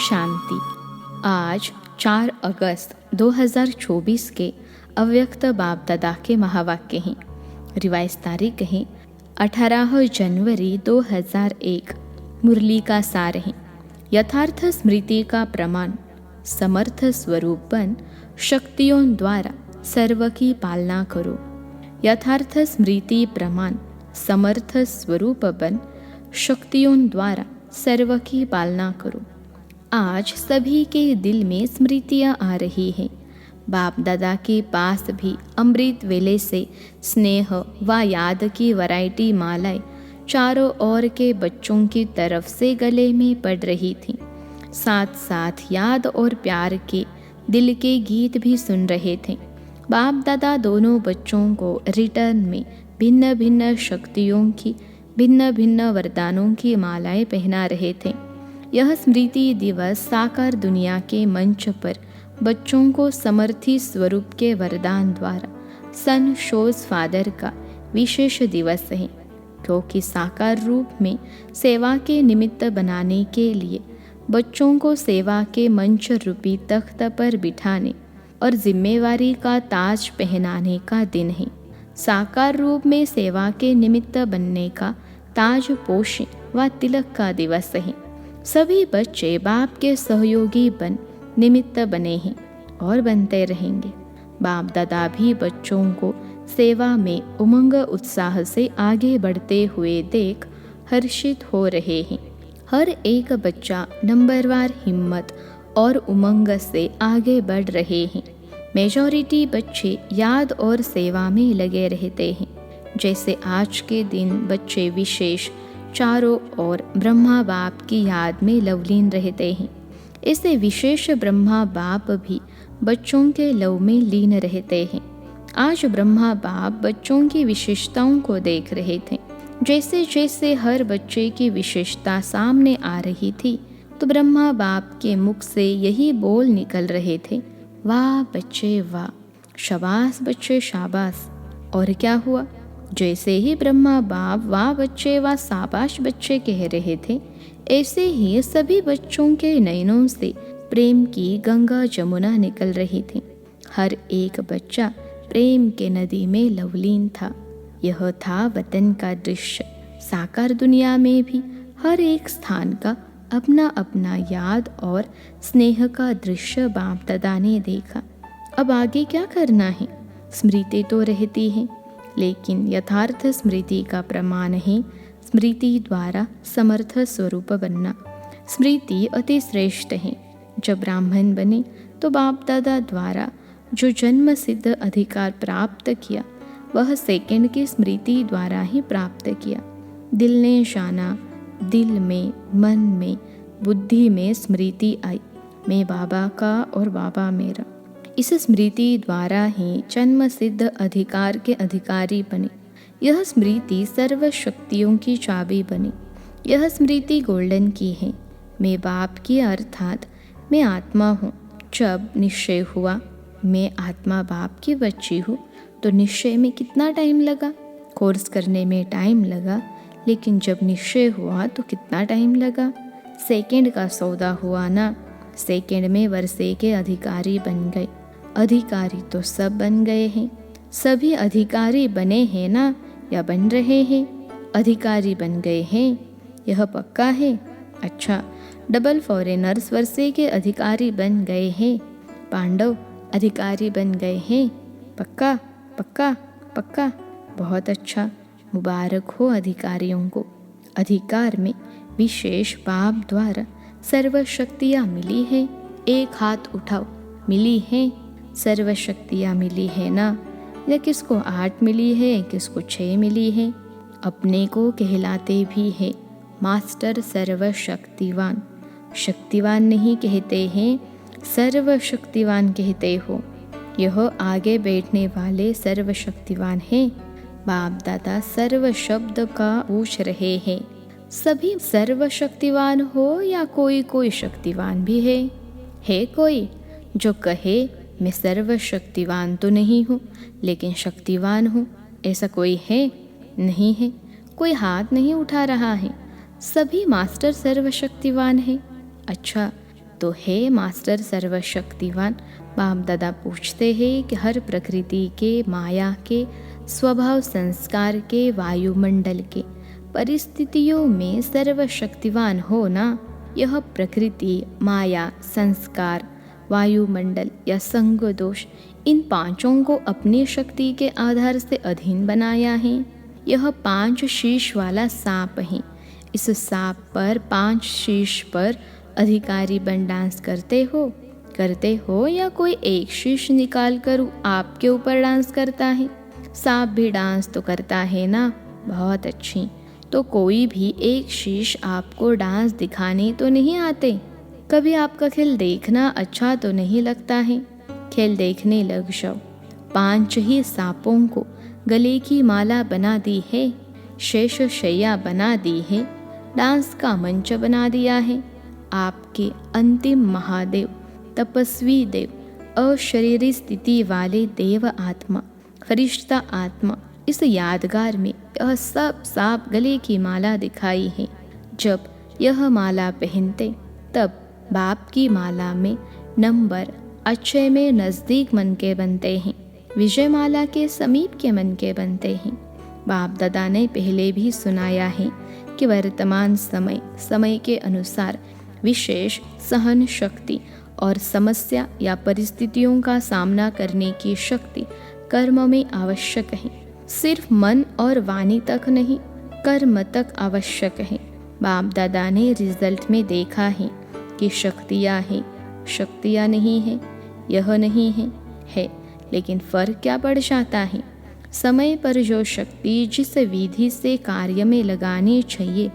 शांति। आज 4 अगस्त 2024 के अव्यक्त बाप दादा के महावाक्य हैं। रिवाइज तारीख है 18 जनवरी 2001। मुरली का सार है, यथार्थ स्मृति का प्रमाण, समर्थ स्वरूप बन शक्तियों द्वारा सर्व की पालना करो। यथार्थ स्मृति प्रमाण, समर्थ स्वरूप बन शक्तियों द्वारा सर्व की पालना करो। आज सभी के दिल में स्मृतियाँ आ रही हैं। बाप दादा के पास भी अमृत वेले से स्नेह व याद की वैरायटी मालाएं चारों ओर के बच्चों की तरफ से गले में पड़ रही थी। साथ साथ याद और प्यार के दिल के गीत भी सुन रहे थे। बाप दादा दोनों बच्चों को रिटर्न में भिन्न भिन्न शक्तियों की, भिन्न भिन्न वरदानों की मालाएं पहना रहे थे। यह स्मृति दिवस साकार दुनिया के मंच पर बच्चों को समर्थी स्वरूप के वरदान द्वारा सन शोज फादर का विशेष दिवस है, क्योंकि साकार रूप में सेवा के निमित्त बनाने के लिए बच्चों को सेवा के मंच रूपी तख्त पर बिठाने और जिम्मेवारी का ताज पहनाने का दिन है। साकार रूप में सेवा के निमित्त बनने का ताज पोषे व तिलक का दिवस है। सभी बच्चे बाप के सहयोगी बन निमित्त बने हैं और बनते रहेंगे। बाप दादा भी बच्चों को सेवा में उमंग उत्साह से आगे बढ़ते हुए देख हर्षित हो रहे हैं। हर एक बच्चा नंबरवार हिम्मत और उमंग से आगे बढ़ रहे हैं। मेजॉरिटी बच्चे याद और सेवा में लगे रहते हैं। जैसे आज के दिन बच्चे विशेष चारों ओर ब्रह्मा बाप की याद में लवलीन रहते हैं। ऐसे विशेष ब्रह्मा बाप भी बच्चों के लव में लीन रहते हैं। आज ब्रह्मा बाप बच्चों की विशेषताओं को देख रहे थे। जैसे जैसे हर बच्चे की विशेषता सामने आ रही थी, तो ब्रह्मा बाप के मुख से यही बोल निकल रहे थे, वाह बच्चे वाह, शाबाश बच्चे शाबाश। और क्या हुआ? जैसे ही ब्रह्मा बाप वाह बच्चे वाह शाबाश बच्चे कह रहे थे, ऐसे ही सभी बच्चों के नयनों से प्रेम की गंगा जमुना निकल रही थी। हर एक बच्चा प्रेम के नदी में लवलीन था। यह था वतन का दृश्य। साकार दुनिया में भी हर एक स्थान का अपना अपना याद और स्नेह का दृश्य बाप दादा ने देखा। अब आगे क्या करना है? स्मृति तो रहती है, लेकिन यथार्थ स्मृति का प्रमाण है स्मृति द्वारा समर्थ स्वरूप बनना। स्मृति अति श्रेष्ठ है। जब ब्राह्मण बने तो बाप दादा द्वारा जो जन्म सिद्ध अधिकार प्राप्त किया, वह सेकंड की स्मृति द्वारा ही प्राप्त किया। दिल ने जाना, दिल में, मन में, बुद्धि में स्मृति आई, मैं बाबा का और बाबा मेरा। इस स्मृति द्वारा ही जन्म सिद्ध अधिकार के अधिकारी बने। यह स्मृति सर्व शक्तियों की चाबी बनी। यह स्मृति गोल्डन की है। मैं बाप की अर्थात मैं आत्मा हूँ। जब निश्चय हुआ मैं आत्मा बाप की बच्ची हूँ, तो निश्चय में कितना टाइम लगा? कोर्स करने में टाइम लगा, लेकिन जब निश्चय हुआ तो कितना टाइम लगा? सेकंड का सौदा हुआ ना। सेकंड में वर्षे के अधिकारी बन गए। अधिकारी तो सब बन गए हैं। सभी अधिकारी बने हैं ना, या बन रहे हैं? अधिकारी बन गए हैं, यह पक्का है। अच्छा, डबल फॉरेनर्स वर्षे के अधिकारी बन गए हैं। पांडव अधिकारी बन गए हैं। पक्का पक्का पक्का। बहुत अच्छा, मुबारक हो अधिकारियों को। अधिकार में विशेष बाप द्वारा सर्व शक्तियाँ मिली है। एक हाथ उठाओ, मिली है सर्व शक्तियाँ मिली है ना? या किसको 8 मिली है, किसको 6 मिली है? अपने को कहलाते भी है मास्टर सर्वशक्तिवान। शक्तिवान नहीं कहते हैं, सर्वशक्तिवान कहते हो। यह आगे बैठने वाले सर्वशक्तिवान हैं। बाप दादा सर्व शब्द का पूछ रहे हैं। सभी सर्वशक्तिवान हो या कोई कोई शक्तिवान भी है कोई जो कहे मैं सर्वशक्तिवान तो नहीं हूँ, लेकिन शक्तिवान हूँ? ऐसा कोई है? नहीं है। कोई हाथ नहीं उठा रहा है। सभी मास्टर सर्वशक्तिवान है। अच्छा, तो हे मास्टर सर्वशक्तिवान, बाप दादा पूछते हैं कि हर प्रकृति के, माया के, स्वभाव संस्कार के, वायुमंडल के परिस्थितियों में सर्वशक्तिवान हो ना। यह प्रकृति, माया, संस्कार, वायुमंडल या संग दोष, इन पांचों को अपनी शक्ति के आधार से अधीन बनाया है। यह 5 शीश वाला सांप है। इस सांप पर 5 शीश पर अधिकारी बन डांस करते हो या कोई एक शीश निकाल कर आपके ऊपर डांस करता है? सांप भी डांस तो करता है ना। बहुत अच्छी। तो कोई भी एक शीश आपको डांस दिखाने तो नहीं आते? कभी आपका खेल देखना अच्छा तो नहीं लगता है? खेल देखने लग जाओ। 5 ही सांपों को गले की माला बना दी है, शेष शैया बना दी है, डांस का मंच बना दिया है। आपके अंतिम महादेव, तपस्वी देव, अशरीरी स्थिति वाले देव आत्मा, फरिश्ता आत्मा, इस यादगार में यह सब सांप गले की माला दिखाई है। जब यह माला पहनते तब बाप की माला में नंबर अक्षय में नज़दीक मन के बनते हैं, विजय माला के समीप के मन के बनते हैं। बाप दादा ने पहले भी सुनाया है कि वर्तमान समय के अनुसार विशेष सहन शक्ति और समस्या या परिस्थितियों का सामना करने की शक्ति कर्म में आवश्यक है। सिर्फ मन और वाणी तक नहीं, कर्म तक आवश्यक है। बाप दादा ने रिजल्ट में देखा है कि शक्तियाँ नहीं है, यह नहीं है, लेकिन फर्क क्या पड़ जाता है? समय पर जो शक्ति जिस विधि से कार्य में लगानी चाहिए,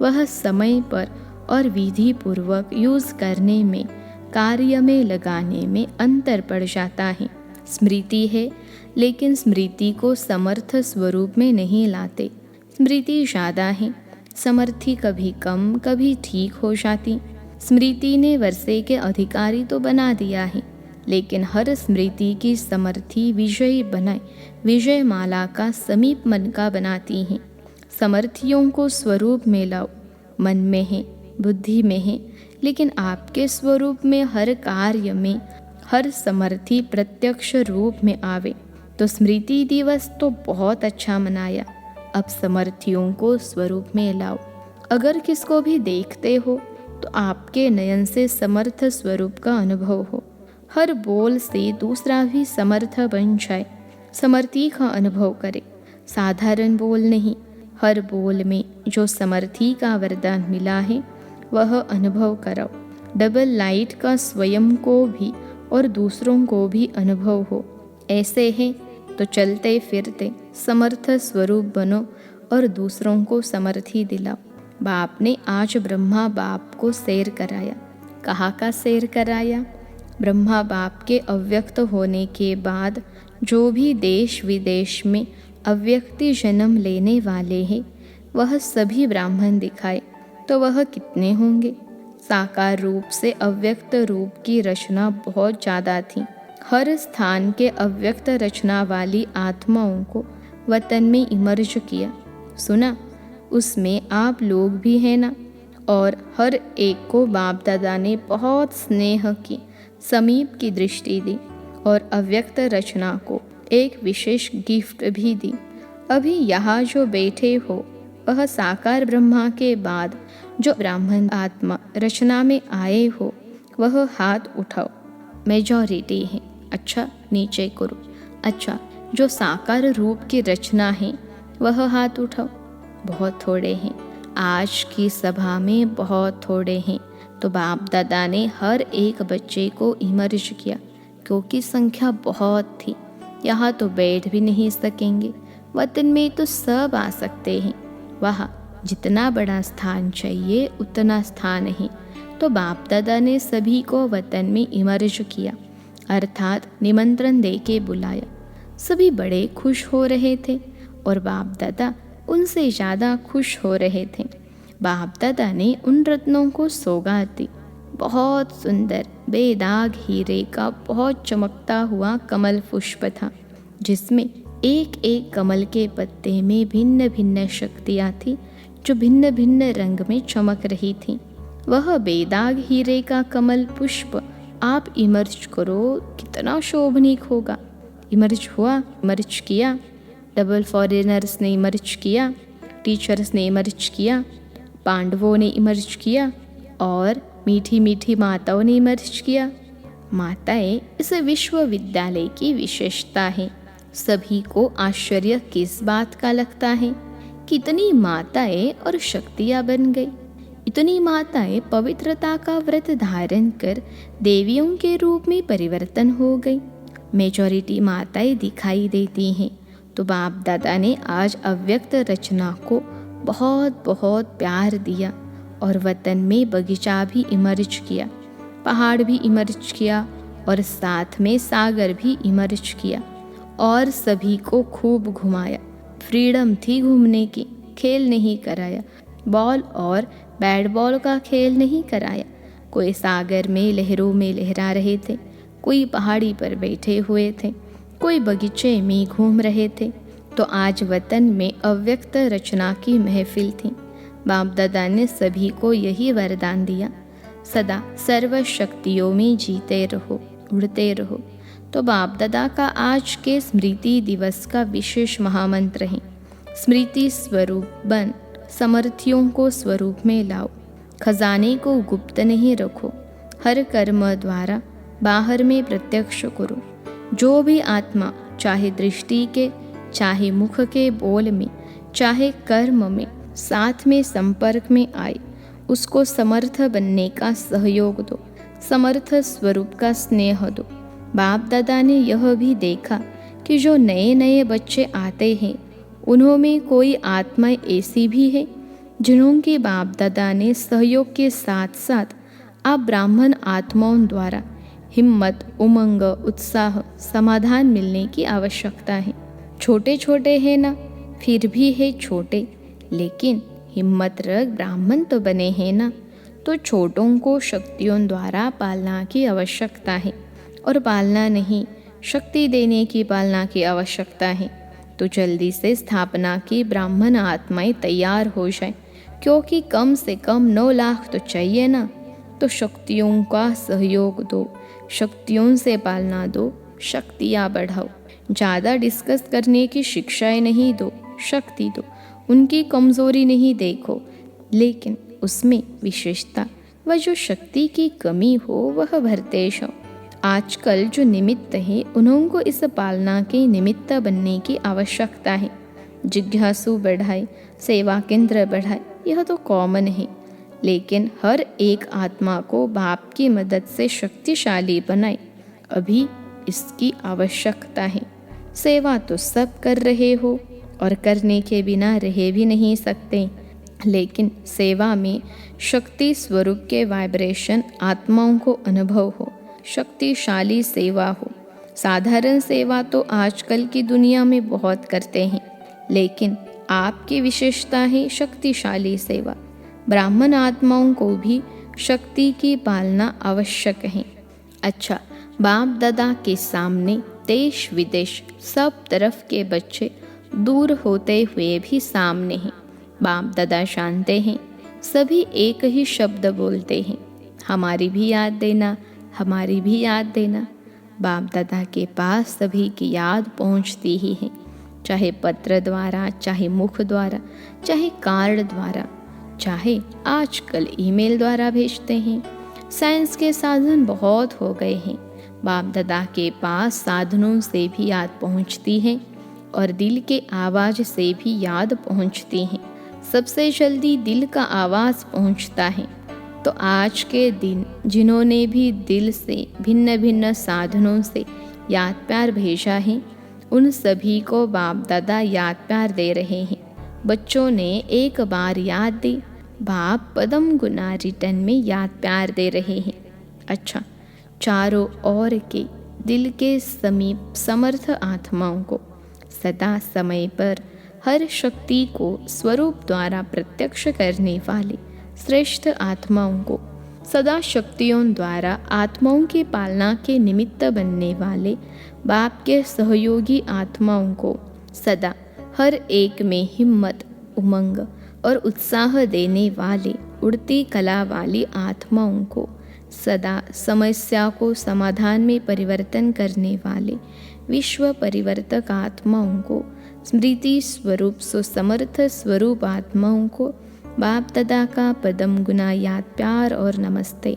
वह समय पर और विधि पूर्वक यूज करने में, कार्य में लगाने में अंतर पड़ जाता है। स्मृति है, लेकिन स्मृति को समर्थ स्वरूप में नहीं लाते। स्मृति ज़्यादा है, समर्थी कभी कम, कभी ठीक हो जाती। स्मृति ने वर्षे के अधिकारी तो बना दिया है, लेकिन हर स्मृति की समर्थी विजयी बनाए विजय माला का समीप मन का बनाती हैं। समर्थियों को स्वरूप में लाओ। मन में है, बुद्धि में है, लेकिन आपके स्वरूप में हर कार्य में हर समर्थी प्रत्यक्ष रूप में आवे। तो स्मृति दिवस तो बहुत अच्छा मनाया। अब समर्थियों को स्वरूप में लाओ। अगर किसको भी देखते हो तो आपके नयन से समर्थ स्वरूप का अनुभव हो। हर बोल से दूसरा भी समर्थ बन जाए, समर्थी का अनुभव करे। साधारण बोल नहीं, हर बोल में जो समर्थी का वरदान मिला है वह अनुभव करो। डबल लाइट का स्वयं को भी और दूसरों को भी अनुभव हो। ऐसे है तो चलते फिरते समर्थ स्वरूप बनो और दूसरों को समर्थी दिलाओ। बाप ने आज ब्रह्मा बाप को सैर कराया। कहाँ का सैर कराया? ब्रह्मा बाप के अव्यक्त होने के बाद जो भी देश विदेश में अव्यक्ति जन्म लेने वाले हैं, वह सभी ब्राह्मण दिखाए तो वह कितने होंगे? साकार रूप से अव्यक्त रूप की रचना बहुत ज़्यादा थी। हर स्थान के अव्यक्त रचना वाली आत्माओं को वतन में इमर्ज किया। सुना, उसमें आप लोग भी हैं ना। और हर एक को बाप दादा ने बहुत स्नेह की, समीप की दृष्टि दी और अव्यक्त रचना को एक विशेष गिफ्ट भी दी। अभी यहाँ जो बैठे हो वह साकार ब्रह्मा के बाद जो ब्राह्मण आत्मा रचना में आए हो वह हाथ उठाओ। मेजॉरिटी है। अच्छा, नीचे करो। अच्छा, जो साकार रूप की रचना है वह हाथ उठाओ। बहुत थोड़े हैं, आज की सभा में बहुत थोड़े हैं। तो बाप दादा ने हर एक बच्चे को इमर्ज किया क्योंकि संख्या बहुत थी। यहाँ तो बैठ भी नहीं सकेंगे, वतन में तो सब आ सकते हैं। वहाँ जितना बड़ा स्थान चाहिए उतना स्थान है। तो बाप दादा ने सभी को वतन में इमर्ज किया, अर्थात निमंत्रण दे के बुलाया। सभी बड़े खुश हो रहे थे और बाप दादा उनसे ज़्यादा खुश हो रहे थे। बाप दादा ने उन रत्नों को सौगात दी। बहुत सुंदर बेदाग हीरे का बहुत चमकता हुआ कमल पुष्प था, जिसमें एक एक कमल के पत्ते में भिन्न भिन्न शक्तियाँ थी जो भिन्न भिन्न रंग में चमक रही थी। वह बेदाग हीरे का कमल पुष्प आप इमर्ज करो, कितना शोभनीक होगा। इमर्ज हुआ, इमर्ज किया, डबल फॉरेनर्स ने इमर्ज किया, टीचर्स ने इमर्ज किया, पांडवों ने इमर्ज किया और मीठी मीठी माताओं ने इमर्ज किया। माताएं इस विश्वविद्यालय की विशेषता है। सभी को आश्चर्य किस बात का लगता है? कितनी माताएं और शक्तियां बन गई। इतनी माताएं पवित्रता का व्रत धारण कर देवियों के रूप में परिवर्तन हो गई। मेजॉरिटी माताएं दिखाई देती हैं। तो बाप दादा ने आज अव्यक्त रचना को बहुत बहुत प्यार दिया और वतन में बगीचा भी इमर्ज किया, पहाड़ भी इमर्ज किया और साथ में सागर भी इमर्ज किया और सभी को खूब घुमाया। फ्रीडम थी घूमने की, खेल नहीं कराया, बॉल और बैट बॉल का खेल नहीं कराया। कोई सागर में लहरों में लहरा रहे थे, कोई पहाड़ी पर बैठे हुए थे, कोई बगीचे में घूम रहे थे। तो आज वतन में अव्यक्त रचना की महफिल थी। बाप दादा ने सभी को यही वरदान दिया, सदा सर्व शक्तियों में जीते रहो, उड़ते रहो। तो बाप दादा का आज के स्मृति दिवस का विशेष महामंत्र है, स्मृति स्वरूप बन, समर्थियों को स्वरूप में लाओ, खजाने को गुप्त नहीं रखो, हर कर्म द्वारा बाहर में प्रत्यक्ष करो। जो भी आत्मा चाहे दृष्टि के, चाहे मुख के बोल में, चाहे कर्म में साथ में संपर्क में आए, उसको समर्थ बनने का सहयोग दो, समर्थ स्वरूप का स्नेह दो। बाप दादा ने यह भी देखा कि जो नए नए बच्चे आते हैं उन्होंने कोई आत्माएं ऐसी भी है जिन्हों के बाप दादा ने सहयोग के साथ साथ आप ब्राह्मण आत्माओं द्वारा हिम्मत, उमंग, उत्साह, समाधान मिलने की आवश्यकता है। छोटे छोटे हैं ना, फिर भी है छोटे, लेकिन हिम्मत रख ब्राह्मण तो बने हैं ना। तो छोटों को शक्तियों द्वारा पालना की आवश्यकता है और पालना नहीं, शक्ति देने की पालना की आवश्यकता है। तो जल्दी से स्थापना की ब्राह्मण आत्माएं तैयार हो जाए, क्योंकि कम से कम 9 लाख तो चाहिए ना। तो शक्तियों का सहयोग दो, शक्तियों से पालना दो, शक्तियाँ बढ़ाओ। ज़्यादा डिस्कस करने की शिक्षाएं नहीं दो, शक्ति दो। उनकी कमज़ोरी नहीं देखो, लेकिन उसमें विशेषता व जो शक्ति की कमी हो वह भरते जाओ। आजकल जो निमित्त है उन्होंने इस पालना के निमित्त बनने की आवश्यकता है। जिज्ञासु बढ़ाए, सेवा केंद्र बढ़ाए, यह तो कॉमन है, लेकिन हर एक आत्मा को बाप की मदद से शक्तिशाली बनाए, अभी इसकी आवश्यकता है। सेवा तो सब कर रहे हो और करने के बिना रह भी नहीं सकते, लेकिन सेवा में शक्ति स्वरूप के वाइब्रेशन आत्माओं को अनुभव हो, शक्तिशाली सेवा हो। साधारण सेवा तो आजकल की दुनिया में बहुत करते हैं, लेकिन आपकी विशेषता है शक्तिशाली सेवा। ब्राह्मण आत्माओं को भी शक्ति की पालना आवश्यक है। अच्छा, बाप दादा के सामने देश विदेश सब तरफ के बच्चे दूर होते हुए भी सामने हैं। बाप दादा जानते हैं, सभी एक ही शब्द बोलते हैं, हमारी भी याद देना, हमारी भी याद देना। बाप दादा के पास सभी की याद पहुंचती ही है, चाहे पत्र द्वारा, चाहे मुख द्वारा, चाहे कार्ड द्वारा, चाहे आजकल ईमेल द्वारा भेजते हैं। साइंस के साधन बहुत हो गए हैं, बाप दादा के पास साधनों से भी याद पहुंचती है और दिल के आवाज़ से भी याद पहुंचती है। सबसे जल्दी दिल का आवाज़ पहुंचता है। तो आज के दिन जिन्होंने भी दिल से भिन्न भिन्न साधनों से याद प्यार भेजा है, उन सभी को बाप दादा याद प्यार दे रहे हैं। बच्चों ने एक बार याद दी, बाप पदम गुना रिटर्न में याद प्यार दे रहे हैं। अच्छा, चारों ओर के दिल के समीप समर्थ आत्माओं को सदा समय पर हर शक्ति को स्वरूप द्वारा प्रत्यक्ष करने वाले श्रेष्ठ आत्माओं को, सदा शक्तियों द्वारा आत्माओं की पालना के निमित्त बनने वाले बाप के सहयोगी आत्माओं को सदा हर एक में हिम्मत, उमंग और उत्साह देने वाले उड़ती कला वाली आत्माओं को, सदा समस्या को समाधान में परिवर्तन करने वाले विश्व परिवर्तक आत्माओं को, स्मृति स्वरूप सुसमर्थ स्वरूप आत्माओं को बाप दादा का पदम गुना याद प्यार और नमस्ते।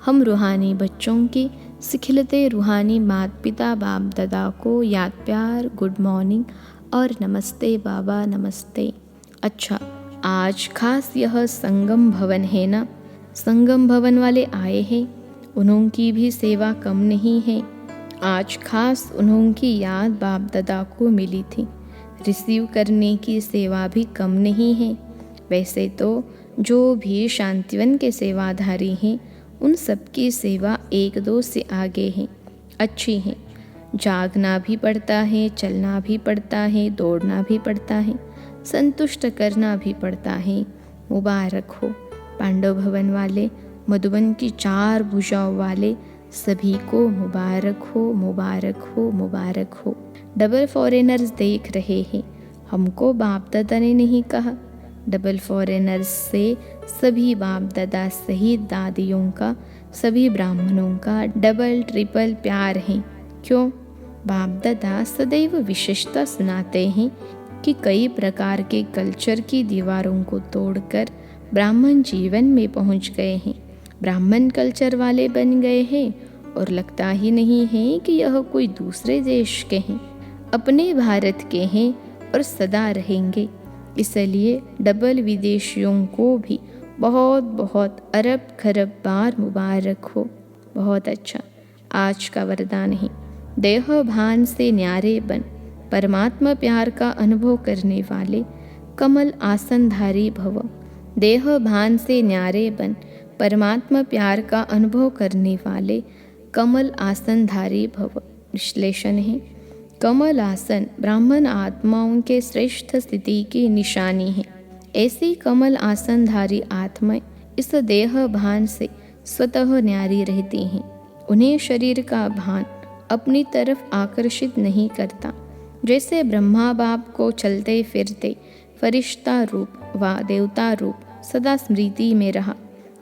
हम रूहानी बच्चों के सिखिलते रूहानी माता पिता बाप दादा को याद प्यार, गुड मॉर्निंग और नमस्ते बाबा नमस्ते। अच्छा, आज खास यह संगम भवन है ना, संगम भवन वाले आए हैं, उन्होंने भी सेवा कम नहीं है। आज खास उन्होंने याद बाप दादा को मिली थी, रिसीव करने की सेवा भी कम नहीं है। वैसे तो जो भी शांतिवन के सेवाधारी हैं उन सबकी सेवा एक दो से आगे है, अच्छी है। जागना भी पड़ता है, चलना भी पड़ता है, दौड़ना भी पड़ता है, संतुष्ट करना भी पड़ता है। मुबारक हो पांडव भवन वाले, मधुबन की 4 भुजाओं वाले सभी को मुबारक हो, मुबारक हो, मुबारक हो। डबल फॉरेनर्स देख रहे हैं, हमको बाप दादा ने नहीं कहा। डबल फॉरेनर्स से सभी बाप दादा सहित दादियों का, सभी ब्राह्मणों का डबल ट्रिपल प्यार है। क्यों? बाप दादा सदैव विशेषता सुनाते हैं कि कई प्रकार के कल्चर की दीवारों को तोड़कर ब्राह्मण जीवन में पहुंच गए हैं, ब्राह्मण कल्चर वाले बन गए हैं और लगता ही नहीं है कि यह कोई दूसरे देश के हैं, अपने भारत के हैं और सदा रहेंगे। इसलिए डबल विदेशियों को भी बहुत बहुत अरब खरब बार मुबारक हो। बहुत अच्छा। आज का वरदान है, देह भान से न्यारे बन परमात्मा प्यार का अनुभव करने वाले कमल आसनधारी भव। देह भान से न्यारे बन परमात्मा प्यार का अनुभव करने वाले कमल आसनधारी भव। विश्लेषण है, कमल आसन ब्राह्मण आत्माओं के श्रेष्ठ स्थिति की निशानी है। ऐसी कमल आसनधारी आत्माएं इस देह भान से स्वतः न्यारी रहती हैं। उन्हें शरीर का भान अपनी तरफ आकर्षित नहीं करता। जैसे ब्रह्मा बाप को चलते फिरते फरिश्ता रूप व देवता रूप सदा स्मृति में रहा,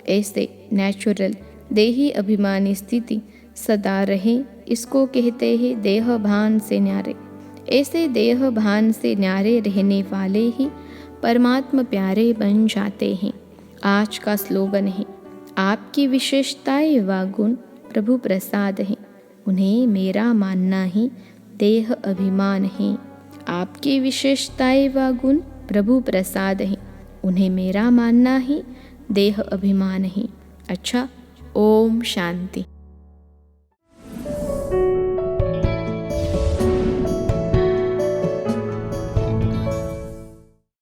ऐसे नेचुरल देही अभिमानी स्थिति सदा रहे, इसको कहते हैं देह भान से न्यारे। ऐसे देह भान से न्यारे रहने वाले ही परमात्मा प्यारे बन जाते हैं। आज का स्लोगन है, आपकी विशेषताएं व गुण प्रभु प्रसाद हैं, उन्हें मेरा मानना ही देह अभिमान है। आपकी विशेषताएं व गुण प्रभु प्रसाद हैं, उन्हें मेरा मानना ही देह अभिमान है। अच्छा, ओम शांति।